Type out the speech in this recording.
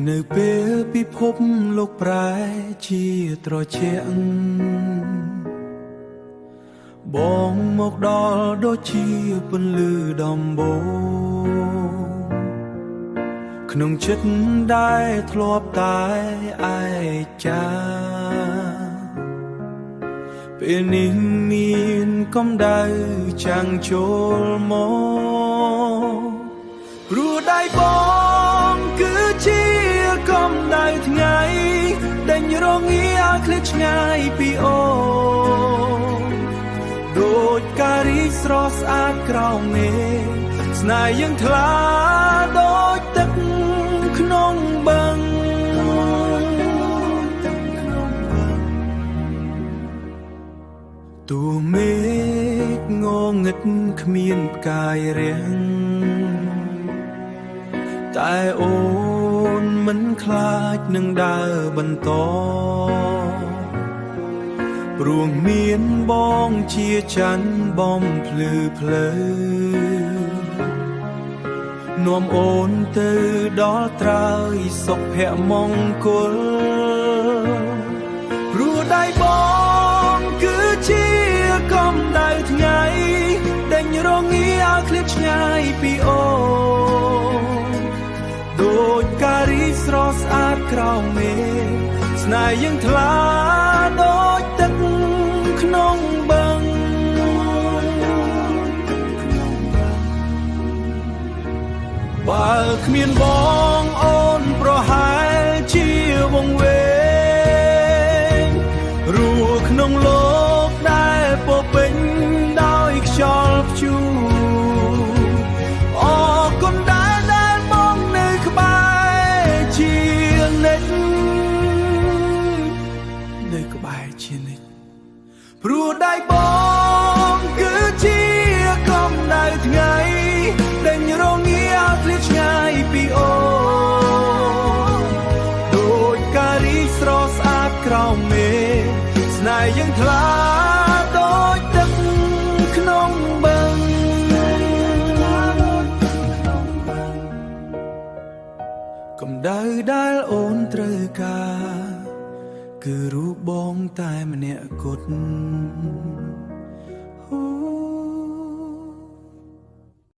នៅពេលពិភពលោកប្រែជាត្រជាក់បងមកដល់ដូចជាពន្លឺដំបូងក្នុងចិត្តដែលធ្លាប់តែឯចាពេលនេះមានកម្ដៅចាំងចូលមកព្រោះដៃបងគឺជាកម្ដៅថ្ងៃដេញរងាឲ្យឃ្លាតឆ្ងាយពីអូនដូចការីស្រស់ស្អាតក្រោមមេឃស្នេហ៍យើងថ្លាដូចទឹកក្នុងបឹងទូមេឃងងឹតគ្មានផ្កាយរាំងតែអូនមិនខ្លាចនឹងដើរបន្តព្រោះមានបងជាច័ន្ទបំភ្លឺភ្លើនាំអូនទៅដល់ត្រើយសុភមង្គលព្រោះដៃបងគឺជាកម្ដៅថ្ងៃដេញរងាឲ្យឃ្លាតឆ្ងាយពីអូនដូចការីស្រស់ស្អាតក្រោមមេឃស្នេហ៍យើងថ្លាដូចទឹកក្នុងបឹងបើគ្មានបងអូនប្រហែលជាវង្វេងរស់ក្នុងលោកដែលពោពេញដោយខ្យល់ព្យុះអរគុណដែលបងនៅក្បែរជានិច្ចនៅក្បែរជានិច្ចព្រោះដៃបងគឺជាកម្ដៅថ្ងៃដេញរងាឲ្យឃ្លាតឆ្ងាយពីអូនដូចការីស្រស់ស្អាតក្រោមមេឃស្នេហ៍យើងថ្លាដូចទឹកក្នុងបឹងកម្ដៅដែលអូនត្រូវការគឺរូបបងតែម្នាក់គត់